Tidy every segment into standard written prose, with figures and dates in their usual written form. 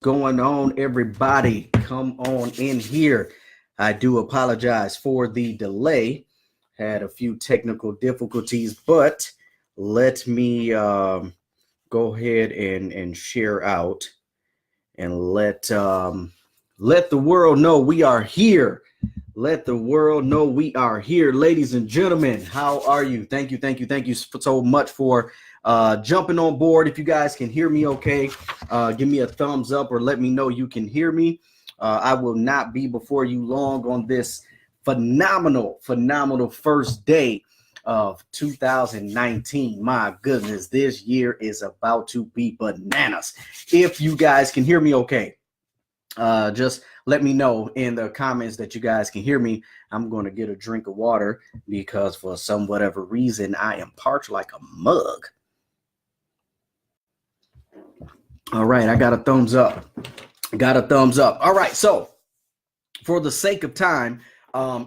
going on, everybody? Come on in here. I do apologize for the delay. Had a few technical difficulties, but let me go ahead and share out and let the world know we are here. Let the world know we are here, ladies and gentlemen. How are you? Thank you so much for jumping on board. If you guys can hear me okay, give me a thumbs up or let me know you can hear me. I will not be before you long on this phenomenal first day of 2019. My goodness, this year is about to be bananas. If you guys can hear me okay, just let me know in the comments that you guys can hear me. I'm going to get a drink of water because for some whatever reason, I am parched like a mug. All right, I got a thumbs up. All right, so for the sake of time,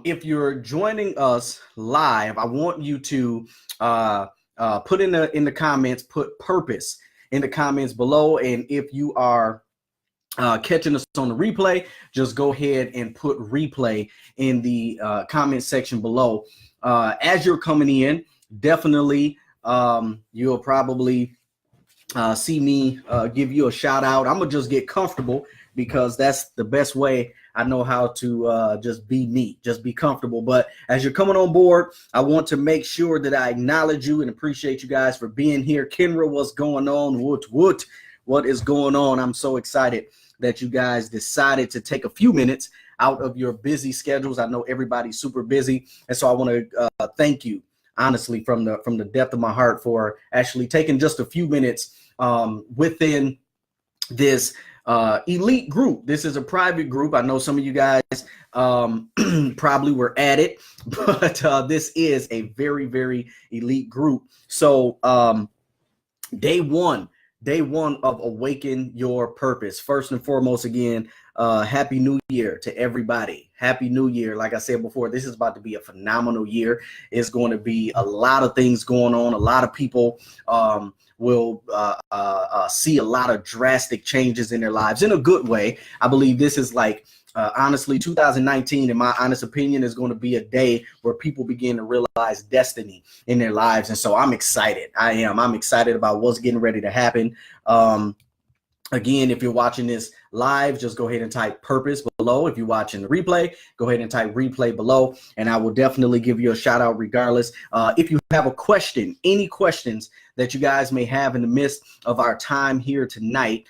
if you're joining us live, I want you to put in the comments, put purpose in the comments below. And if you are catching us on the replay, just go ahead and put replay in the comment section below. As you're coming in, definitely you'll probably see me give you a shout out. I'm gonna just get comfortable because that's the best way I know how to just be me, just be comfortable. But as you're coming on board, I want to make sure that I acknowledge you and appreciate you guys for being here. Kenra, what's going on? What is going on? I'm so excited that you guys decided to take a few minutes out of your busy schedules. I know everybody's super busy, and so I want to thank you honestly from the depth of my heart for actually taking just a few minutes within this elite group. This is a private group. I know some of you guys probably were at it, but this is a very, very elite group. So day one of Awaken Your Purpose. First and foremost, again, Happy New Year to everybody. Happy New Year. Like I said before, this is about to be a phenomenal year. It's going to be a lot of things going on. A lot of people will see a lot of drastic changes in their lives in a good way. I believe this is like, honestly, 2019, in my honest opinion, is going to be a day where people begin to realize destiny in their lives. And so I'm excited. I'm excited about what's getting ready to happen. Again, if you're watching this live, just go ahead and type purpose below. If you're watching the replay, go ahead and type replay below, and I will definitely give you a shout out regardless. If you have a question, any questions that you guys may have in the midst of our time here tonight,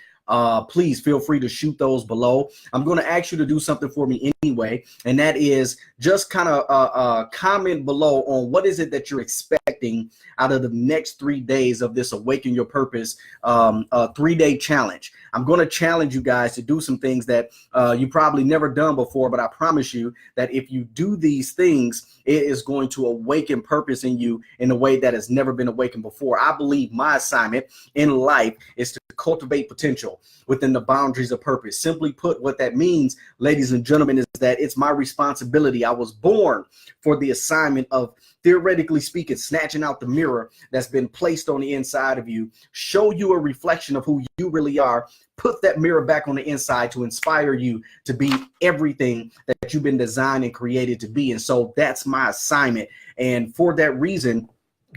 please feel free to shoot those below. I'm going to ask you to do something for me anyway, and that is just kind of comment below on what is it that you're expecting out of the next 3 days of this Awaken Your Purpose 3-day challenge. I'm going to challenge you guys to do some things that you probably never done before, but I promise you that if you do these things, it is going to awaken purpose in you in a way that has never been awakened before. I believe my assignment in life is to cultivate potential within the boundaries of purpose. Simply put, what that means, ladies and gentlemen, is that it's my responsibility. I was born for the assignment of, theoretically speaking, snatching out the mirror that's been placed on the inside of you, show you a reflection of who you really are, put that mirror back on the inside to inspire you to be everything that you've been designed and created to be. And so that's my assignment. And for that reason,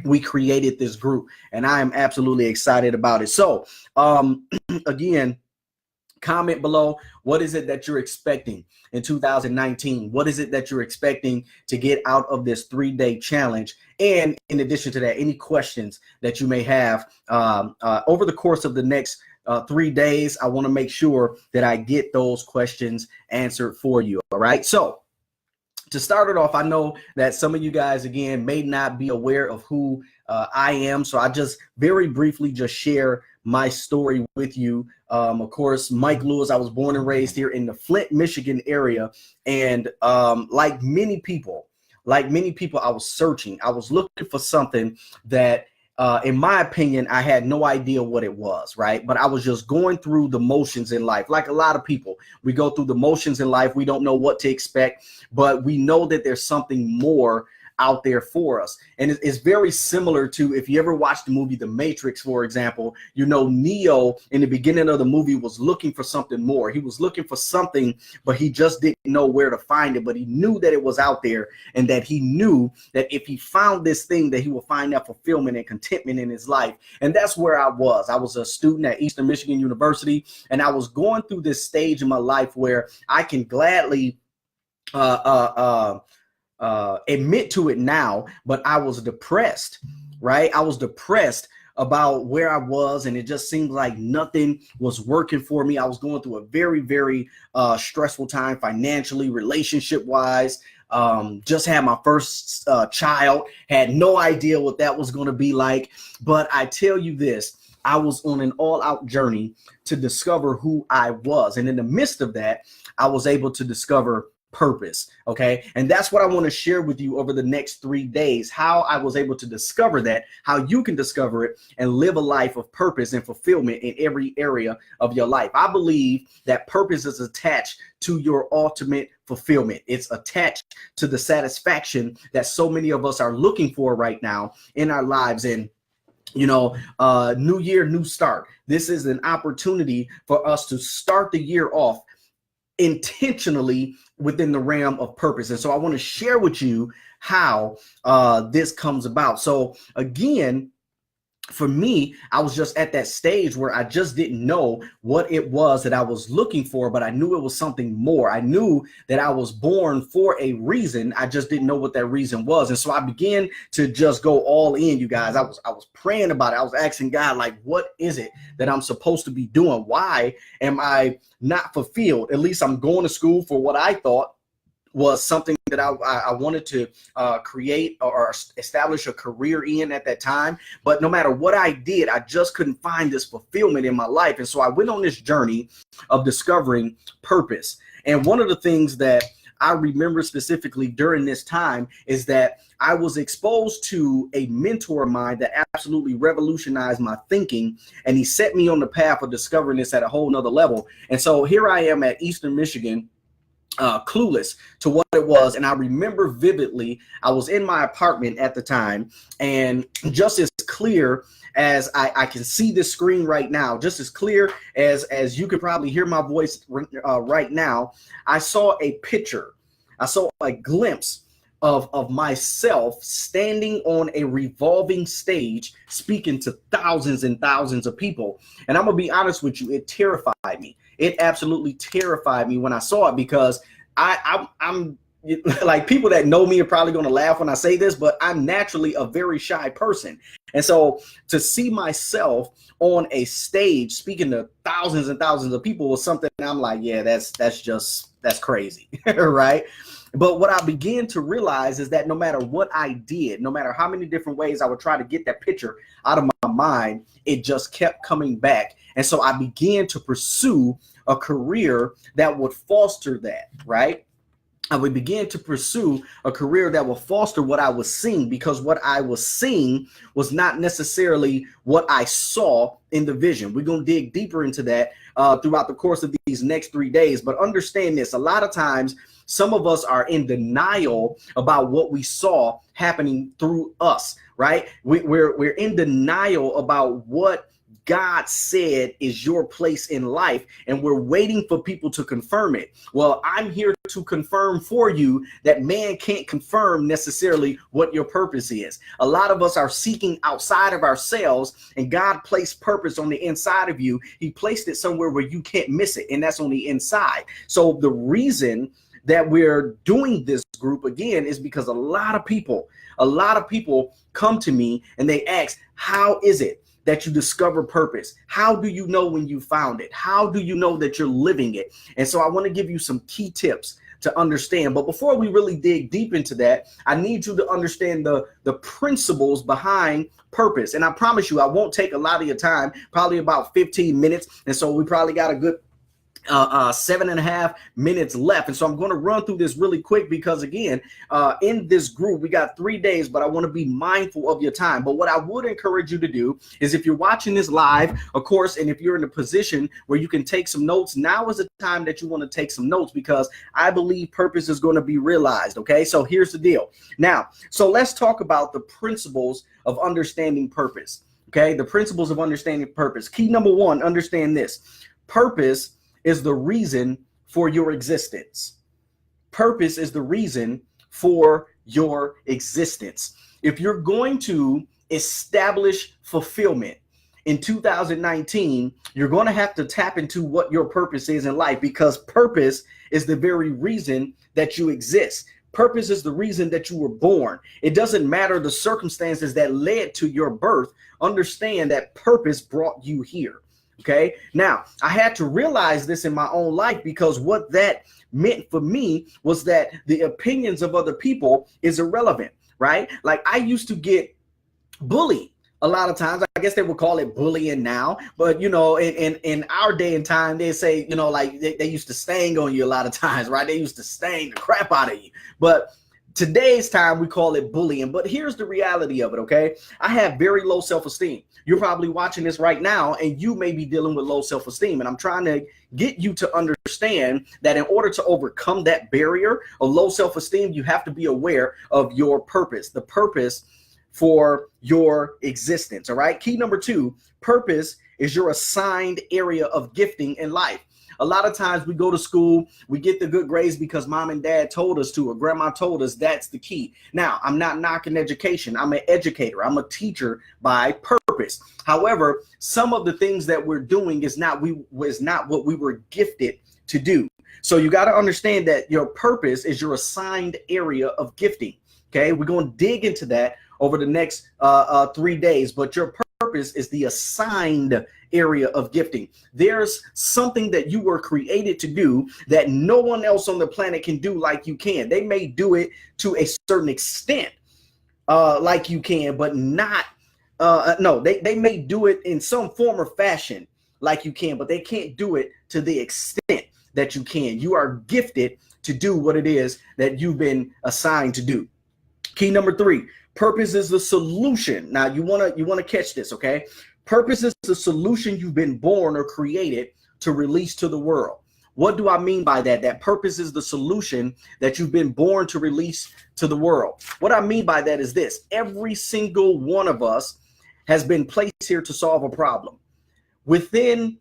we created this group, and I am absolutely excited about it. So again, comment below, what is it that you're expecting in 2019? What is it that you're expecting to get out of this 3-day challenge? And in addition to that, any questions that you may have over the course of the next 3 days. I want to make sure that I get those questions answered for you. All right. So to start it off, I know that some of you guys, again, may not be aware of who I am. So I just very briefly just share my story with you. Of course, Mike Lewis, I was born and raised here in the Flint, Michigan area. And like many people, I was searching. I was looking for something that in my opinion, I had no idea what it was, right? But I was just going through the motions in life. Like a lot of people, we go through the motions in life. We don't know what to expect, but we know that there's something more out there for us. And it's very similar to, if you ever watched the movie The Matrix, for example, you know, Neo in the beginning of the movie was looking for something more. He was looking for something, but he just didn't know where to find it. But he knew that it was out there, and that he knew that if he found this thing, that he would find that fulfillment and contentment in his life. And that's where I was. I was a student at Eastern Michigan University, and I was going through this stage in my life where I can gladly admit to it now, but I was depressed, right? I was depressed about where I was, and it just seemed like nothing was working for me. I was going through a very, very stressful time financially, relationship wise. Just had my first child, had no idea what that was going to be like. But I tell you this, I was on an all-out journey to discover who I was. And in the midst of that, I was able to discover purpose. Okay. And that's what I want to share with you over the next 3 days, how I was able to discover that, how you can discover it and live a life of purpose and fulfillment in every area of your life. I believe that purpose is attached to your ultimate fulfillment. It's attached to the satisfaction that so many of us are looking for right now in our lives. And you know, new year, new start. This is an opportunity for us to start the year off intentionally within the realm of purpose. And so I want to share with you how this comes about. So again, for me, I was just at that stage where I just didn't know what it was that I was looking for, but I knew it was something more. I knew that I was born for a reason. I just didn't know what that reason was. And so I began to just go all in, you guys. I was praying about it. I was asking God, like, what is it that I'm supposed to be doing? Why am I not fulfilled? At least I'm going to school for what I thought was something that I wanted to create or establish a career in at that time. But no matter what I did, I just couldn't find this fulfillment in my life. And so I went on this journey of discovering purpose. And one of the things that I remember specifically during this time is that I was exposed to a mentor of mine that absolutely revolutionized my thinking. And he set me on the path of discovering this at a whole nother level. And so here I am at Eastern Michigan, clueless to what it was. And I remember vividly, I was in my apartment at the time, and just as clear as I can see this screen right now, just as clear as you could probably hear my voice right now, I saw a picture. I saw a glimpse of myself standing on a revolving stage, speaking to thousands and thousands of people. And I'm gonna be honest with you, it terrified me. It absolutely terrified me when I saw it, because I'm like, people that know me are probably going to laugh when I say this, but I'm naturally a very shy person. And so to see myself on a stage speaking to thousands and thousands of people was something I'm like, yeah, that's crazy, right? But what I began to realize is that no matter what I did, no matter how many different ways I would try to get that picture out of my mind, it just kept coming back. And so I began to pursue a career that would foster that, right? I would begin to pursue a career that will foster what I was seeing, because what I was seeing was not necessarily what I saw in the vision. We're going to dig deeper into that throughout the course of these next 3 days. But understand this, a lot of times, some of us are in denial about what we saw happening through us, right? We're in denial about what God said is your place in life, and we're waiting for people to confirm it. Well, I'm here to confirm for you that man can't confirm necessarily what your purpose is. A lot of us are seeking outside of ourselves, and God placed purpose on the inside of you. He placed it somewhere where you can't miss it, and that's on the inside. So the reason that we're doing this group again is because a lot of people come to me and they ask, how is it that you discover purpose? How do you know when you found it? How do you know that you're living it? And so I want to give you some key tips to understand. But before we really dig deep into that, I need you to understand the principles behind purpose. And I promise you, I won't take a lot of your time, probably about 15 minutes. And so we probably got a good 7.5 minutes left. And so I'm going to run through this really quick because, again, in this group, we got 3 days, but I want to be mindful of your time. But what I would encourage you to do is, if you're watching this live, of course, and if you're in a position where you can take some notes, now is the time that you want to take some notes, because I believe purpose is going to be realized. Okay, so here's the deal. Now, so let's talk about the principles of understanding purpose. Okay, the principles of understanding purpose. Key number one, understand this. Purpose is the reason for your existence. Purpose is the reason for your existence. If you're going to establish fulfillment in 2019, you're going to have to tap into what your purpose is in life, because purpose is the very reason that you exist. Purpose is the reason that you were born. It doesn't matter the circumstances that led to your birth. Understand that purpose brought you here. Okay. Now, I had to realize this in my own life, because what that meant for me was that the opinions of other people is irrelevant, right? Like, I used to get bullied a lot of times. I guess they would call it bullying now, but in our day and time, they say, like they used to sting on you a lot of times, right? They used to sting the crap out of you. But today's time, we call it bullying. But here's the reality of it, okay? I have very low self-esteem. You're probably watching this right now, and you may be dealing with low self-esteem. And I'm trying to get you to understand that in order to overcome that barrier of low self-esteem, you have to be aware of your purpose, the purpose for your existence, all right? Key number two, purpose is your assigned area of gifting in life. A lot of times we go to school, we get the good grades because mom and dad told us to, or grandma told us that's the key. Now, I'm not knocking education. I'm an educator. I'm a teacher by purpose. However, some of the things that we're doing is not what we were gifted to do. So you got to understand that your purpose is your assigned area of gifting. Okay, we're going to dig into that over the next 3 days, but your purpose is the assigned area of gifting. There's something that you were created to do that no one else on the planet can do like you can. They may do it to a certain extent like you can, but not, they may do it in some form or fashion like you can, but they can't do it to the extent that you can. You are gifted to do what it is that you've been assigned to do. Key number three, purpose is the solution. Now you want to catch this, okay? Purpose is the solution you've been born or created to release to the world. What do I mean by that? That purpose is the solution that you've been born to release to the world. What I mean by that is this: every single one of us has been placed here to solve a problem. Within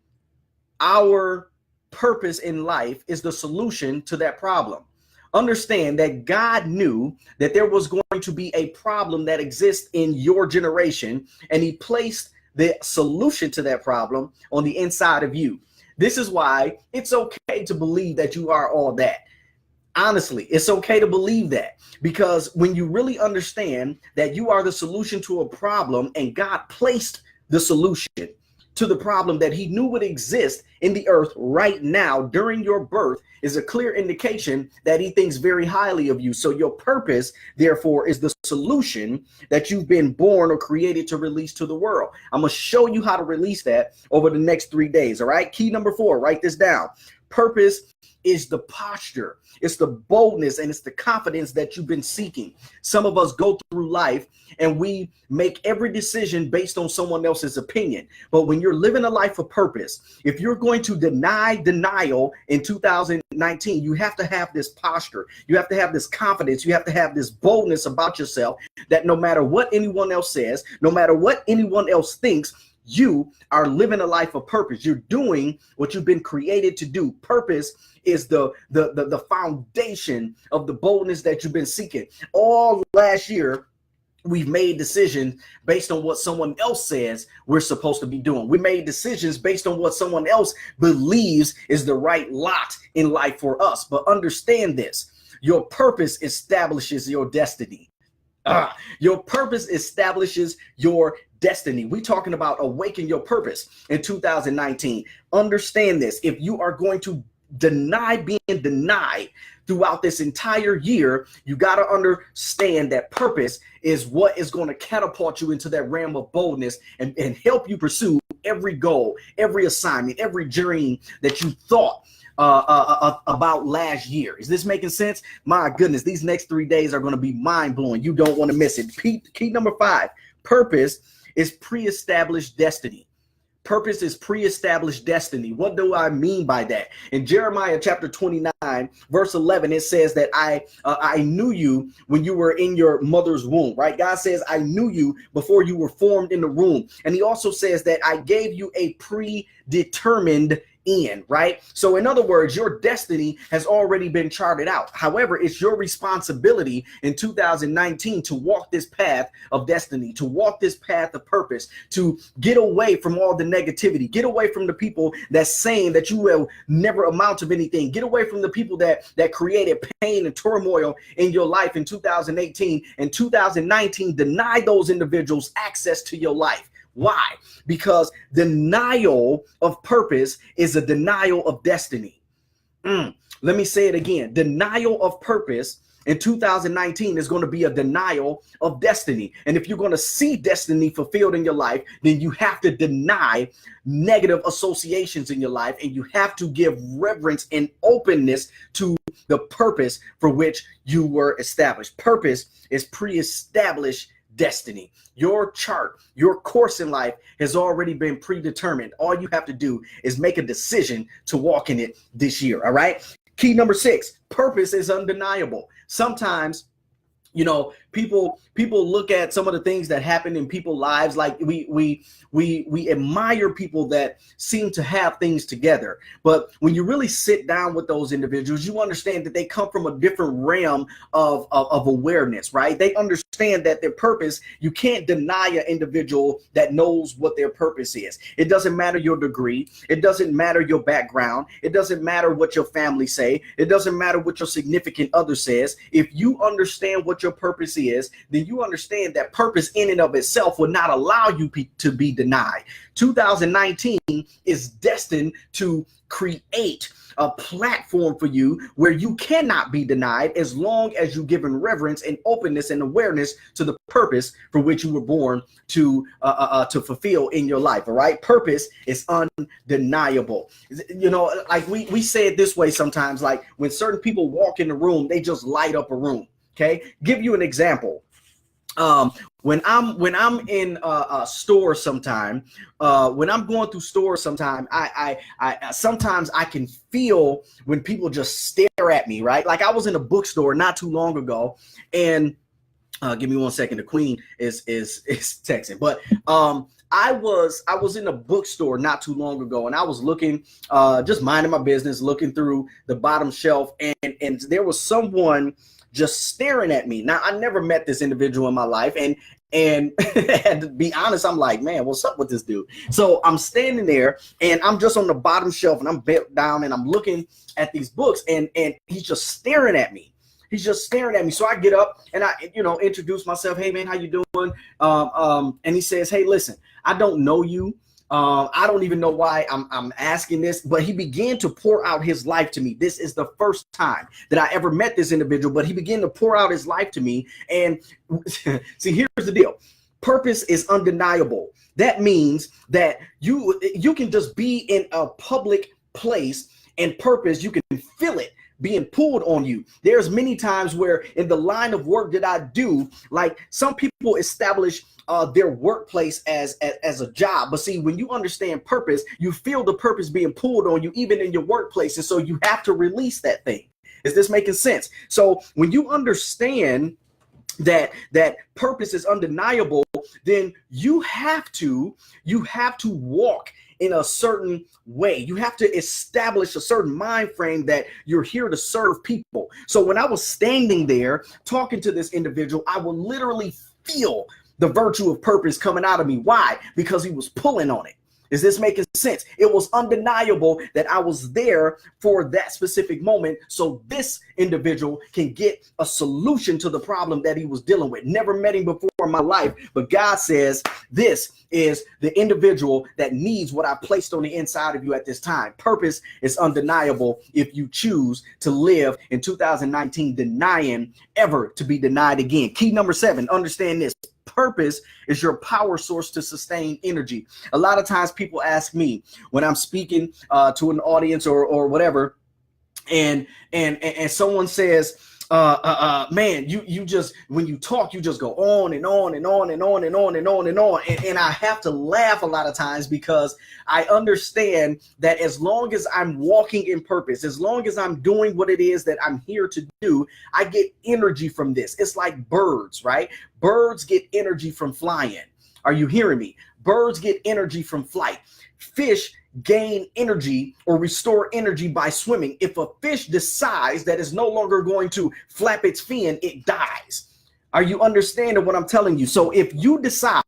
our purpose in life is the solution to that problem. Understand that God knew that there was going to be a problem that exists in your generation, and he placed the solution to that problem on the inside of you. This is why it's okay to believe that you are all that. Honestly, it's okay to believe that, because when you really understand that you are the solution to a problem, and God placed the solution to the problem that he knew would exist in the earth right now during your birth, is a clear indication that he thinks very highly of you. So your purpose, therefore, is the solution that you've been born or created to release to the world. I'm going to show you how to release that over the next 3 days. All right. Key number 4, write this down. Purpose is the posture, it's the boldness, and it's the confidence that you've been seeking. Some of us go through life and we make every decision based on someone else's opinion. But when you're living a life of purpose, if you're going to deny denial in 2019, you have to have this posture. You have to have this confidence. You have to have this boldness about yourself that no matter what anyone else says, no matter what anyone else thinks, you are living a life of purpose. You're doing what you've been created to do. Purpose is the foundation of the boldness that you've been seeking. All last year, we've made decisions based on what someone else says we're supposed to be doing. We made decisions based on what someone else believes is the right lot in life for us. But understand this: your purpose establishes your destiny. Your purpose establishes your destiny. We're talking about awaken your purpose in 2019. Understand this: if you are going to being denied throughout this entire year, you got to understand that purpose is what is going to catapult you into that realm of boldness and help you pursue every goal, every assignment, every dream that you thought about last year. Is this making sense? My goodness, these next 3 days are going to be mind-blowing. You don't want to miss it. Key number 5, purpose is pre-established destiny. Purpose is pre-established destiny. What do I mean by that? In Jeremiah chapter 29, verse 11, it says that I knew you when you were in your mother's womb, right? God says, I knew you before you were formed in the womb. And he also says that I gave you a predetermined end, right? So in other words, your destiny has already been charted out. However, it's your responsibility in 2019 to walk this path of destiny, to walk this path of purpose, to get away from all the negativity, get away from the people that's saying that you will never amount to anything, get away from the people that created pain and turmoil in your life in 2018 and 2019. Deny those individuals access to your life. Why? Because denial of purpose is a denial of destiny. Let me say it again. Denial of purpose in 2019 is going to be a denial of destiny. And if you're going to see destiny fulfilled in your life, then you have to deny negative associations in your life, and you have to give reverence and openness to the purpose for which you were established. Purpose is pre-established destiny. Your chart, your course in life has already been predetermined. All you have to do is make a decision to walk in it this year. All right. Key number 6, purpose is undeniable. Sometimes, you know, people look at some of the things that happen in people's lives, like we admire people that seem to have things together. But when you really sit down with those individuals, you understand that they come from a different realm of awareness, right? They understand that their purpose, you can't deny an individual that knows what their purpose is. It doesn't matter your degree. It doesn't matter your background. It doesn't matter what your family say. It doesn't matter what your significant other says. If you understand what your purpose is, then you understand that purpose in and of itself will not allow you to be denied. 2019 is destined to create a platform for you where you cannot be denied as long as you give in reverence and openness and awareness to the purpose for which you were born to fulfill in your life. All right. Purpose is undeniable. You know, like we say it this way sometimes, like when certain people walk in the room, they just light up a room. Okay. Give you an example. When I'm in a store sometime, when I'm going through stores sometime, I sometimes I can feel when people just stare at me, right? Like I was in a bookstore not too long ago, and give me 1 second. The queen is texting, but I was in a bookstore not too long ago, and I was looking, just minding my business, looking through the bottom shelf, and there was someone just staring at me. Now, I never met this individual in my life, and to be honest, I'm like, man, what's up with this dude? So I'm standing there, and I'm just on the bottom shelf, and I'm bent down, and I'm looking at these books, and he's just staring at me. He's just staring at me. So I get up, and I, introduce myself. Hey, man, how you doing? And he says, hey, listen, I don't know you. I don't even know why I'm asking this, but he began to pour out his life to me. This is the first time that I ever met this individual, but he began to pour out his life to me. And see, here's the deal. Purpose is undeniable. That means that you can just be in a public place, and purpose, you can feel it being pulled on you. There's many times where in the line of work that I do, like some people establish their workplace as a job. But see, when you understand purpose, you feel the purpose being pulled on you, even in your workplace. And so you have to release that thing. Is this making sense? So when you understand that purpose is undeniable, then you have to walk in a certain way. You have to establish a certain mind frame that you're here to serve people. So when I was standing there talking to this individual, I would literally feel the virtue of purpose coming out of me. Why? Because he was pulling on it. Is this making sense? It was undeniable that I was there for that specific moment so this individual can get a solution to the problem that he was dealing with. Never met him before in my life, but God says this is the individual that needs what I placed on the inside of you at this time. Purpose is undeniable if you choose to live in 2019 denying ever to be denied again. Key number 7, understand this. Purpose is your power source to sustain energy. A lot of times people ask me when I'm speaking to an audience or whatever, and someone says, man, you just, when you talk, you just go on and on and on and on and on and on and on. And I have to laugh a lot of times because I understand that as long as I'm walking in purpose, as long as I'm doing what it is that I'm here to do, I get energy from this. It's like birds, right? Birds get energy from flying. Are you hearing me? Birds get energy from flight. Fish gain energy or restore energy by swimming. If a fish decides that it's no longer going to flap its fin, it dies. Are you understanding what I'm telling you? So if you decide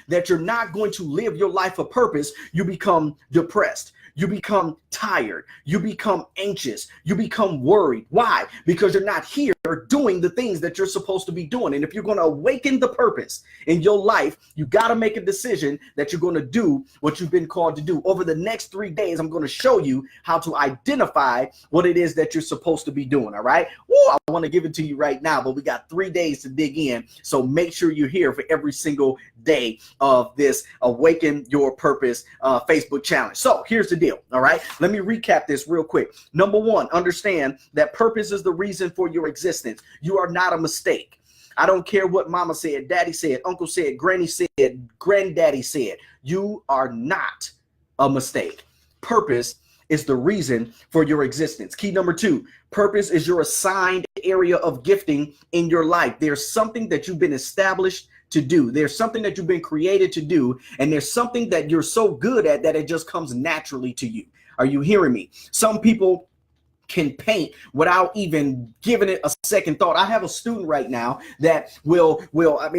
that you're not going to live your life of purpose, you become depressed. You become tired. You become anxious. You become worried. Why? Because you're not here doing the things that you're supposed to be doing. And if you're going to awaken the purpose in your life, you got to make a decision that you're going to do what you've been called to do. Over the next 3 days, I'm going to show you how to identify what it is that you're supposed to be doing. All right. Woo, I want to give it to you right now, but we got 3 days to dig in. So make sure you're here for every single day of this Awaken Your Purpose Facebook challenge. So here's the deal. All right. Let me recap this real quick. Number 1, understand that purpose is the reason for your existence. You are not a mistake. I don't care what mama said, daddy said, uncle said, granny said, granddaddy said. You are not a mistake. Purpose is the reason for your existence. Key number 2, purpose is your assigned area of gifting in your life. There's something that you've been established to do. There's something that you've been created to do. And there's something that you're so good at that it just comes naturally to you. Are you hearing me? Some people can paint without even giving it a second thought. I have a student right now that will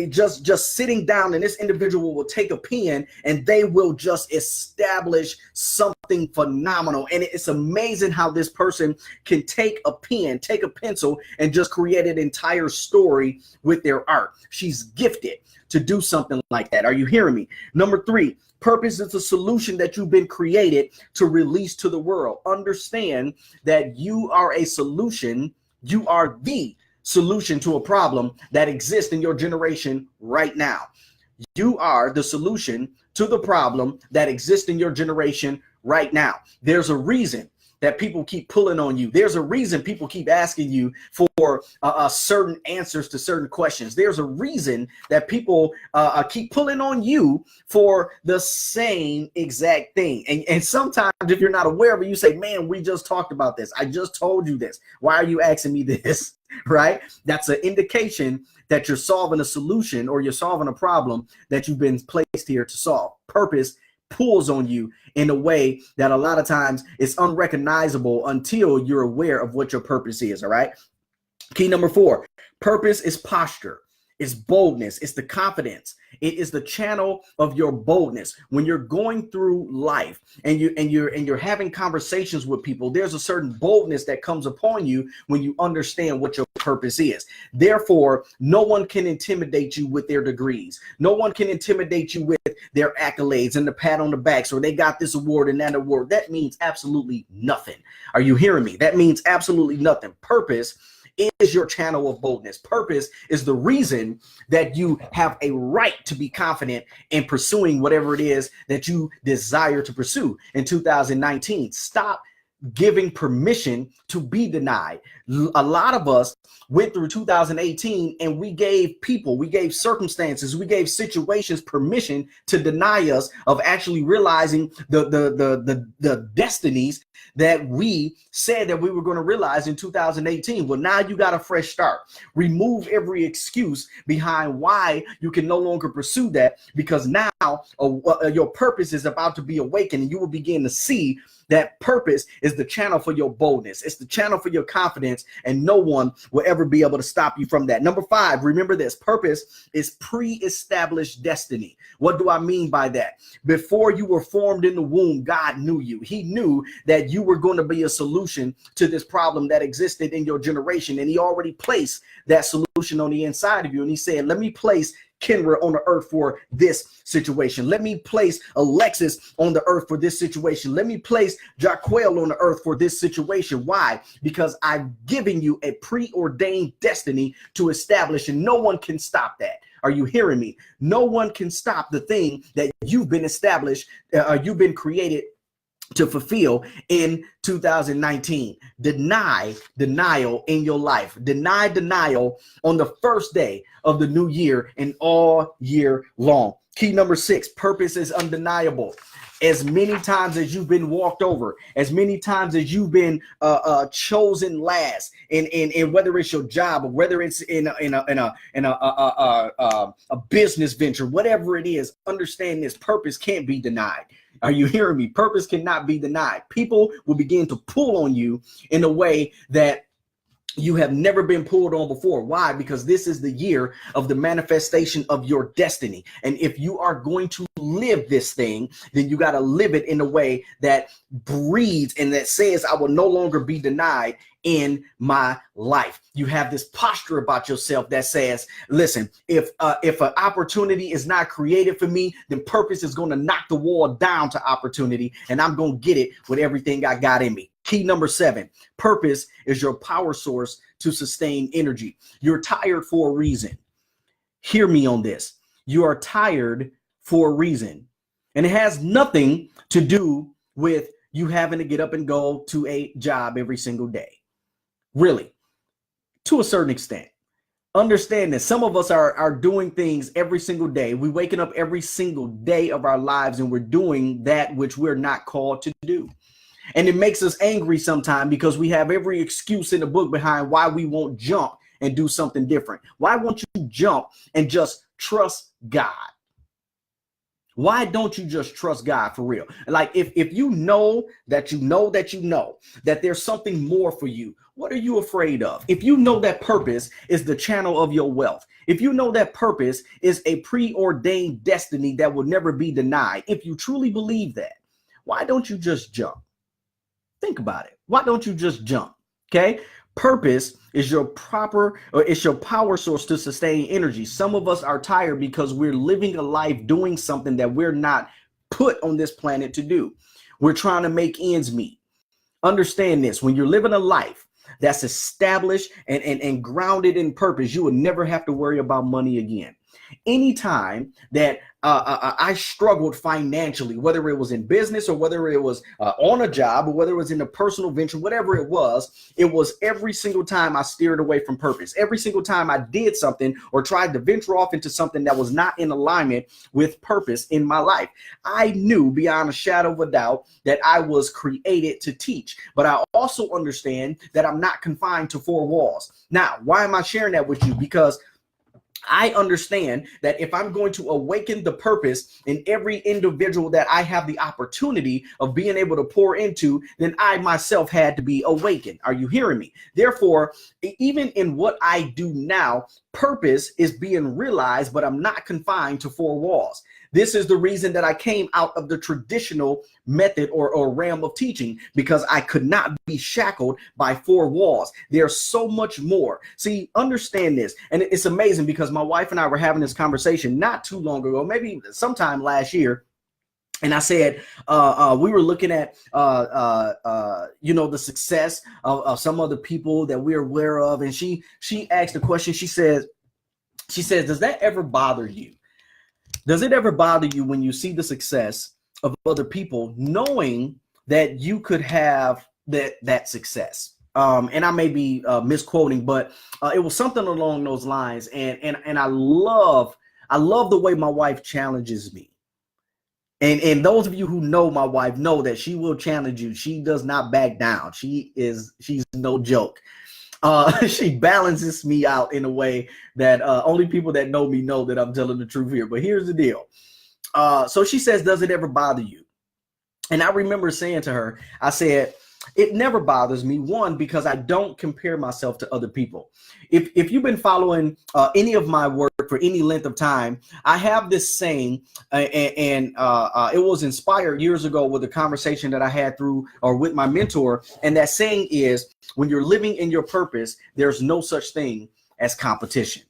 just sitting down, and this individual will take a pen and they will just establish something phenomenal. And it's amazing how this person can take a pen, take a pencil, and just create an entire story with their art. She's gifted to do something like that. Are you hearing me? Number 3, purpose is a solution that you've been created to release to the world. Understand that you are a solution. You are the solution to a problem that exists in your generation right now. You are the solution to the problem that exists in your generation right now. There's a reason that people keep pulling on you. There's a reason people keep asking you for certain answers to certain questions. There's a reason that people keep pulling on you for the same exact thing. And sometimes if you're not aware of it, you say, man, we just talked about this. I just told you this. Why are you asking me this? Right? That's an indication that you're solving a solution or you're solving a problem that you've been placed here to solve. Purpose pulls on you in a way that a lot of times is unrecognizable until you're aware of what your purpose is. All right. Key number 4, purpose is posture. It's boldness. It's the confidence. It is the channel of your boldness. When you're going through life and you're having conversations with people, there's a certain boldness that comes upon you when you understand what your purpose is. Therefore, no one can intimidate you with their degrees. No one can intimidate you with their accolades and the pat on the back. So they got this award and that award. That means absolutely nothing. Are you hearing me? That means absolutely nothing. Purpose is your channel of boldness. Purpose is the reason that you have a right to be confident in pursuing whatever it is that you desire to pursue in 2019. Stop giving permission to be denied. A lot of us went through 2018 and we gave people, we gave circumstances, we gave situations permission to deny us of actually realizing the destinies that we said that we were going to realize in 2018. Well, now you got a fresh start. Remove every excuse behind why you can no longer pursue that, because now your purpose is about to be awakened, and you will begin to see that purpose is the channel for your boldness. It's the channel for your confidence, and no one will ever be able to stop you from that. Number 5, remember this: purpose is pre-established destiny. What do I mean by that? Before you were formed in the womb, God knew you. He knew that you were going to be a solution to this problem that existed in your generation, and he already placed that solution on the inside of you. And he said, let me place Kenra on the earth for this situation. Let me place Alexis on the earth for this situation. Let me place Jaquel on the earth for this situation. Why? Because I've given you a preordained destiny to establish, and no one can stop that. Are you hearing me? No one can stop the thing that you've been established, you've been created to fulfill in 2019. Deny denial in your life. Deny denial on the first day of the new year and all year long. Key number 6, purpose is undeniable. As many times as you've been walked over, as many times as you've been chosen last, in whether it's your job or whether it's in a business venture, whatever it is, understand this: purpose can't be denied. Are you hearing me? Purpose cannot be denied. People will begin to pull on you in a way that you have never been pulled on before. Why? Because this is the year of the manifestation of your destiny. And if you are going to live this thing, then you got to live it in a way that breathes and that says, I will no longer be denied in my life. You have this posture about yourself that says, listen, if an opportunity is not created for me, then purpose is going to knock the wall down to opportunity, and I'm going to get it with everything I got in me. Key number 7, purpose is your power source to sustain energy. You're tired for a reason. Hear me on this. You are tired for a reason, and it has nothing to do with you having to get up and go to a job every single day. Really, to a certain extent. Understand that some of us are doing things every single day. We're waking up every single day of our lives, and we're doing that which we're not called to do. And it makes us angry sometimes because we have every excuse in the book behind why we won't jump and do something different. Why won't you jump and just trust God? Why don't you just trust God for real? Like if you know that there's something more for you, what are you afraid of? If you know that purpose is the channel of your wealth, if you know that purpose is a preordained destiny that will never be denied, if you truly believe that, why don't you just jump? Think about it. Why don't you just jump? Okay. Purpose is your power source to sustain energy. Some of us are tired because we're living a life doing something that we're not put on this planet to do. We're trying to make ends meet. Understand this: when you're living a life that's established and grounded in purpose, you will never have to worry about money again. Anytime that I struggled financially, whether it was in business or whether it was on a job or whether it was in a personal venture, whatever it was every single time I steered away from purpose. Every single time I did something or tried to venture off into something that was not in alignment with purpose in my life. I knew beyond a shadow of a doubt that I was created to teach, but I also understand that I'm not confined to 4 walls. Now, why am I sharing that with you? Because I understand that if I'm going to awaken the purpose in every individual that I have the opportunity of being able to pour into, then I myself had to be awakened. Are you hearing me? Therefore, even in what I do now, purpose is being realized, but I'm not confined to 4 walls. This is the reason that I came out of the traditional method or realm of teaching, because I could not be shackled by 4 walls. There's so much more. See, understand this. And it's amazing because my wife and I were having this conversation not too long ago, maybe sometime last year. And I said, we were looking at, the success of some of the people that we're aware of. And she asked a question. She says, does that ever bother you? Does it ever bother you when you see the success of other people, knowing that you could have that success? And I may be misquoting, but it was something along those lines. And I love the way my wife challenges me. And those of you who know my wife know that she will challenge you. She does not back down. She's no joke. She balances me out in a way that only people that know me know that I'm telling the truth here. But here's the deal. So she says, does it ever bother you? And I remember saying to her, I said, it never bothers me. One, because I don't compare myself to other people. If you've been following any of my work for any length of time, I have this saying, and it was inspired years ago with a conversation that I had with my mentor. And that saying is, when you're living in your purpose, there's no such thing as competition.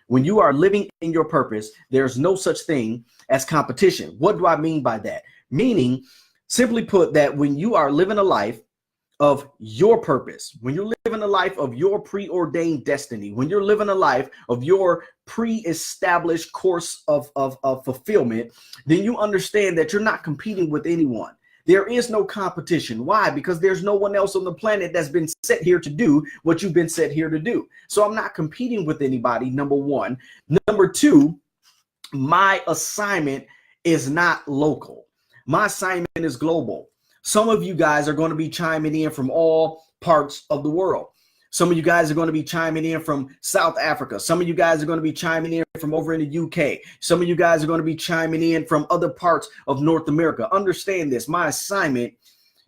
When you are living in your purpose, there's no such thing as competition. What do I mean by that? Meaning, simply put, that when you are living a life of your purpose, when you're living a life of your preordained destiny, when you're living a life of your pre-established course of fulfillment, then you understand that you're not competing with anyone. There is no competition. Why? Because there's no one else on the planet that's been set here to do what you've been set here to do. So I'm not competing with anybody, number one. Number two, my assignment is not local. My assignment is global. Some of you guys are going to be chiming in from all parts of the world. Some of you guys are going to be chiming in from South Africa. Some of you guys are going to be chiming in from over in the UK. Some of you guys are going to be chiming in from other parts of North America. Understand this. My assignment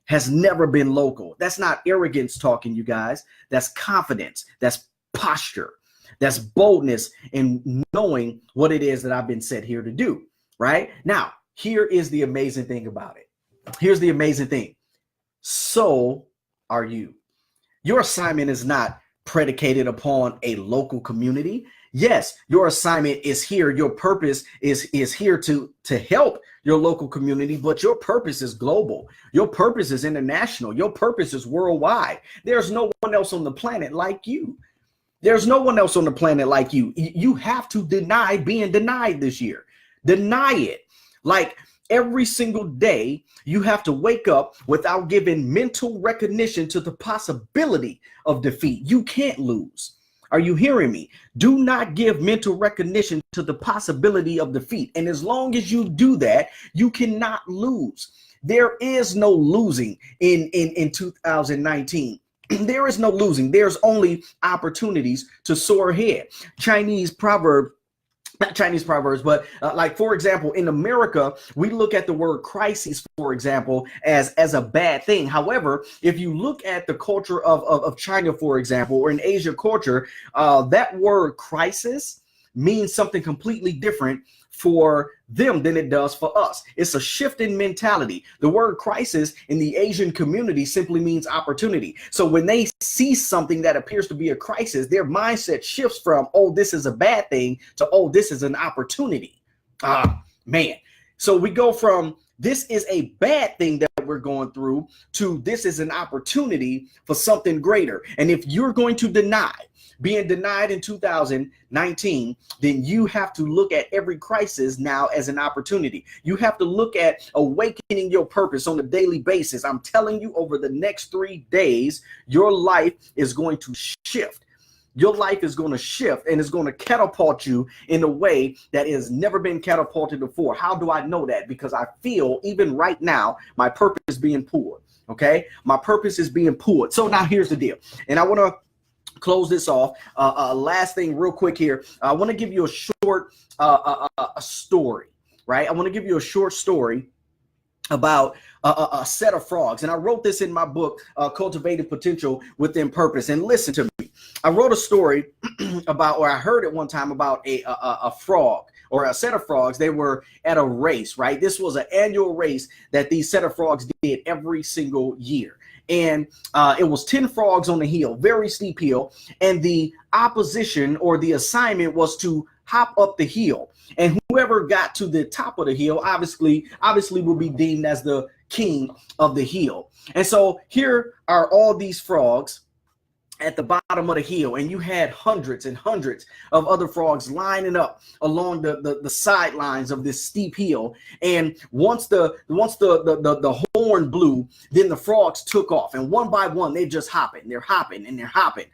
has never been local. That's not arrogance talking, you guys. That's confidence. That's posture. That's boldness in knowing what it is that I've been set here to do. Right? Now, here is the amazing thing about it. Here's the amazing thing. So are you. Your assignment is not predicated upon a local community. Yes, your assignment is here. Your purpose is here to help your local community, but your purpose is global. Your purpose is international. Your purpose is worldwide. There's no one else on the planet like you. There's no one else on the planet like you. You have to deny being denied this year. Deny it. Like, every single day, you have to wake up without giving mental recognition to the possibility of defeat. You can't lose. Are you hearing me? Do not give mental recognition to the possibility of defeat. And as long as you do that, you cannot lose. There is no losing in 2019. There is no losing. There's only opportunities to soar ahead. Not Chinese proverbs, but like, for example, in America, we look at the word crisis, for example, as a bad thing. However, if you look at the culture of China, for example, or in Asia culture, that word crisis means something completely different for them than it does for us. It's a shift in mentality. The word crisis in the Asian community simply means opportunity. So when they see something that appears to be a crisis, their mindset shifts from, oh, this is a bad thing, to, oh, this is an opportunity. Man. So we go from, this is a bad thing that we're going through, to this is an opportunity for something greater. And if you're going to deny being denied in 2019, then you have to look at every crisis now as an opportunity. You have to look at awakening your purpose on a daily basis. I'm telling you, over the next 3 days, your life is going to shift. Your life is going to shift, and it's going to catapult you in a way that has never been catapulted before. How do I know that? Because I feel, even right now, my purpose is being poured. Okay? My purpose is being poured. So now here's the deal. And I want to close this off. Last thing real quick here. I want to give you a short a story, right? I want to give you a short story about a set of frogs. And I wrote this in my book, Cultivating Potential Within Purpose. And listen to me. I wrote a story about, or I heard it one time about a frog, or a set of frogs. They were at a race, right? This was an annual race that these set of frogs did every single year. And it was 10 frogs on the hill, very steep hill. And the opposition, or the assignment, was to hop up the hill. And whoever got to the top of the hill, obviously will be deemed as the king of the hill. And so here are all these frogs at the bottom of the hill, and you had hundreds and hundreds of other frogs lining up along the sidelines of this steep hill. And once the horn blew, then the frogs took off, and one by one they just hopping. They're hopping and they're hopping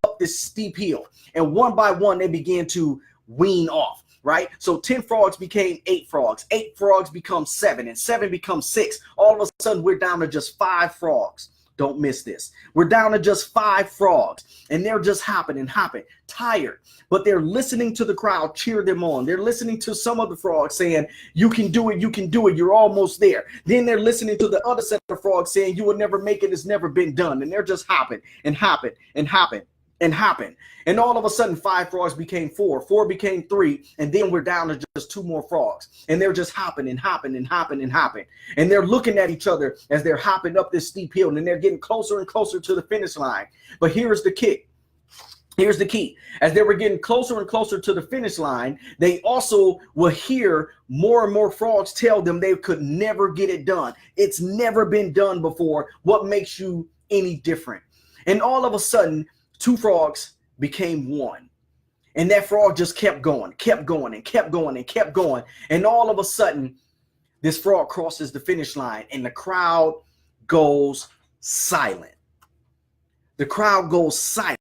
up this steep hill, and one by one they began to wean off. right? So 10 frogs became 8 frogs. 8 frogs become 7, and 7 becomes 6. All of a sudden, we're down to just 5 frogs. Don't miss this. We're down to just 5 frogs, and they're just hopping and hopping, tired. But they're listening to the crowd cheer them on. They're listening to some of the frogs saying, you can do it, you can do it, you're almost there. Then they're listening to the other set of frogs saying, you will never make it, it's never been done. And they're just hopping and hopping and hopping and hopping. And all of a sudden, 5 frogs became 4, 4 became 3, and then we're down to just 2 more frogs. And they're just hopping and hopping and hopping and hopping. And they're looking at each other as they're hopping up this steep hill, and they're getting closer and closer to the finish line. But here's the kick. Here's the key. As they were getting closer and closer to the finish line, they also will hear more and more frogs tell them they could never get it done. It's never been done before. What makes you any different? And all of a sudden, 2 frogs became 1. And that frog just kept going and kept going and kept going. And all of a sudden, this frog crosses the finish line and the crowd goes silent. The crowd goes silent.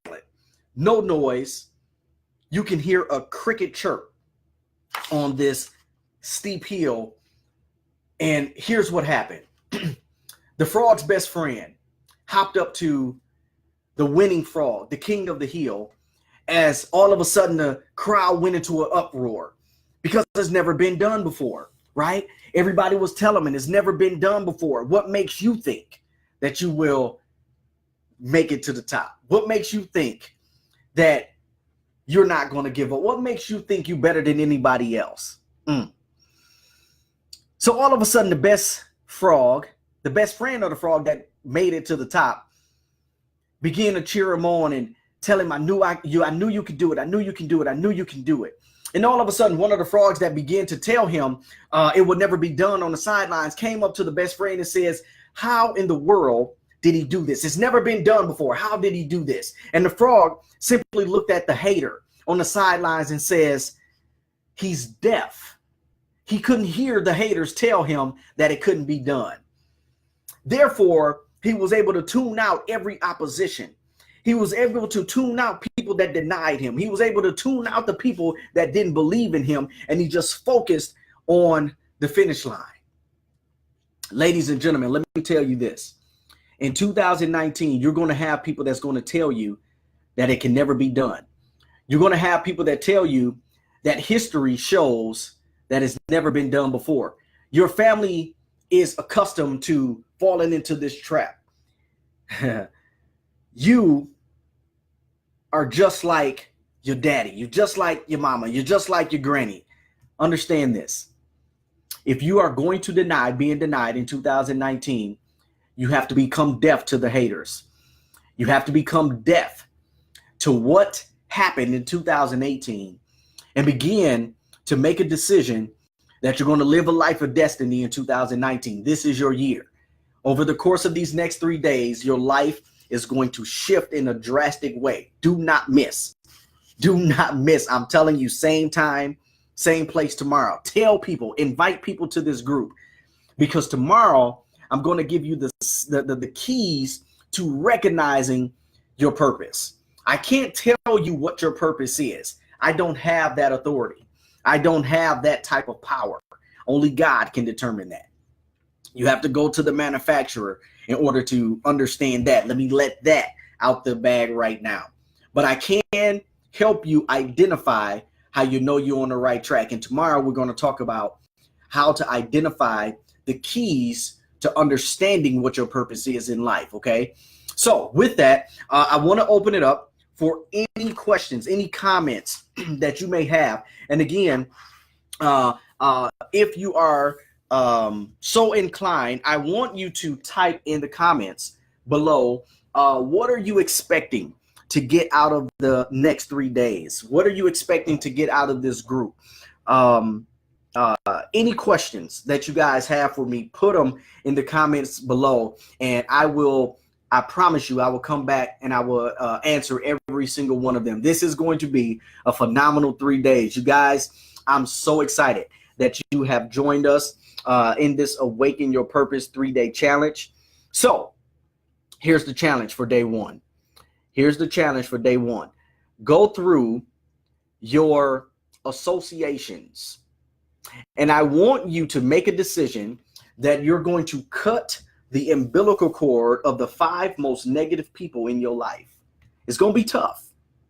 No noise. You can hear a cricket chirp on this steep hill. And here's what happened. The frog's best friend hopped up to the winning frog, the king of the hill, as all of a sudden the crowd went into an uproar because it's never been done before, right? Everybody was telling him it's never been done before. What makes you think that you will make it to the top? What makes you think that you're not going to give up? What makes you think you're better than anybody else? So all of a sudden, the best frog, the best friend of the frog that made it to the top, began to cheer him on and tell him, I knew you could do it. I knew you can do it. I knew you can do it. And all of a sudden, one of the frogs that began to tell him it would never be done on the sidelines came up to the best friend and says, how in the world did he do this? It's never been done before. How did he do this? And the frog simply looked at the hater on the sidelines and says, he's deaf. He couldn't hear the haters tell him that it couldn't be done. Therefore, he was able to tune out every opposition. He was able to tune out people that denied him. He was able to tune out the people that didn't believe in him. And he just focused on the finish line. Ladies and gentlemen, let me tell you this. In 2019, you're going to have people that's going to tell you that it can never be done. You're going to have people that tell you that history shows that it's never been done before. Your family is accustomed to falling into this trap. You are just like your daddy. You're just like your mama. You're just like your granny. Understand this. If you are going to being denied in 2019, you have to become deaf to the haters. You have to become deaf to what happened in 2018 and begin to make a decision that you're going to live a life of destiny in 2019. This is your year. Over the course of these next 3 days, your life is going to shift in a drastic way. Do not miss. Do not miss. I'm telling you, same time, same place tomorrow. Tell people, invite people to this group, because tomorrow I'm going to give you the keys to recognizing your purpose. I can't tell you what your purpose is. I don't have that authority. I don't have that type of power. Only God can determine that. You have to go to the manufacturer in order to understand that. Let me let that out the bag right now. But I can help you identify how you know you're on the right track. And tomorrow we're going to talk about how to identify the keys to understanding what your purpose is in life. Okay. So with that, I want to open it up for any questions, any comments that you may have. And again, if you are so inclined, I want you to type in the comments below, what are you expecting to get out of the next 3 days? What are you expecting to get out of this group? Any questions that you guys have for me, put them in the comments below, and I promise you, I will come back and I will answer every single one of them. This is going to be a phenomenal 3 days. You guys, I'm so excited that you have joined us in this Awaken Your Purpose 3-day challenge. So here's the challenge for day one. Here's the challenge for day one. Go through your associations. And I want you to make a decision that you're going to cut the umbilical cord of the 5 most negative people in your life. It's going to be tough.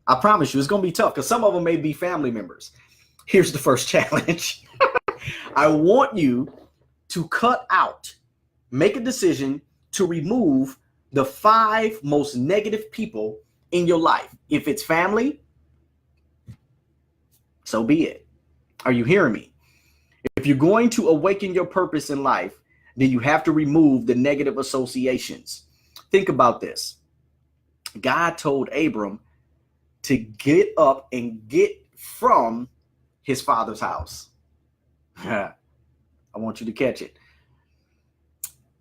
I promise you, it's going to be tough because some of them may be family members. Here's the first challenge. I want you to cut out, make a decision to remove the 5 most negative people in your life. If it's family, so be it. Are you hearing me? If you're going to awaken your purpose in life, then you have to remove the negative associations. Think about this. God told Abram to get up and get from his father's house. I want you to catch it.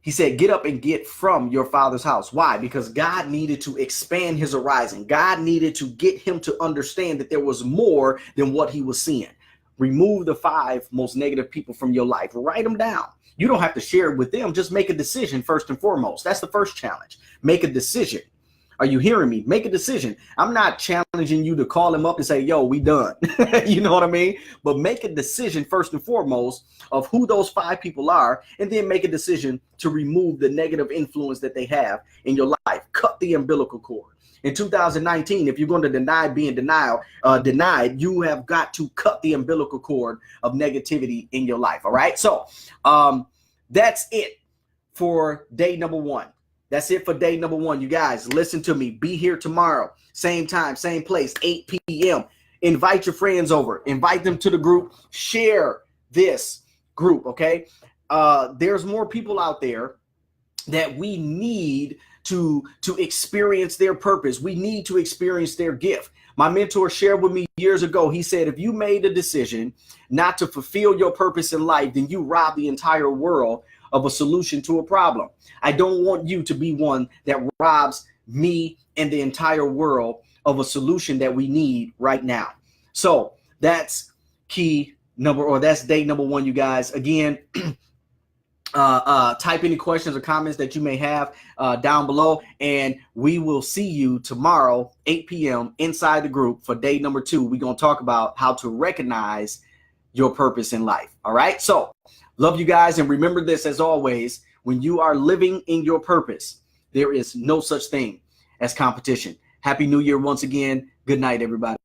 He said, get up and get from your father's house. Why? Because God needed to expand his horizon. God needed to get him to understand that there was more than what he was seeing. Remove the 5 most negative people from your life. Write them down. You don't have to share it with them. Just make a decision first and foremost. That's the first challenge. Make a decision. Are you hearing me? Make a decision. I'm not challenging you to call him up and say, yo, we done. You know what I mean? But make a decision first and foremost of who those 5 people are, and then make a decision to remove the negative influence that they have in your life. Cut the umbilical cord. In 2019, if you're going to deny being denied, you have got to cut the umbilical cord of negativity in your life. All right. So that's it for day number 1. That's it for day number 1. You guys, listen to me. Be here tomorrow. Same time, same place, 8 p.m. Invite your friends over. Invite them to the group. Share this group, okay? There's more people out there that we need to experience their purpose. We need to experience their gift. My mentor shared with me years ago. He said, if you made a decision not to fulfill your purpose in life, then you rob the entire world of a solution to a problem. I don't want you to be one that robs me and the entire world of a solution that we need right now. So that's that's day number 1, you guys. Again, type any questions or comments that you may have down below, and we will see you tomorrow, 8 p.m. inside the group for day number 2. We're going to talk about how to recognize your purpose in life. All right. So love you guys. And remember this, as always, when you are living in your purpose, there is no such thing as competition. Happy New Year once again. Good night, everybody.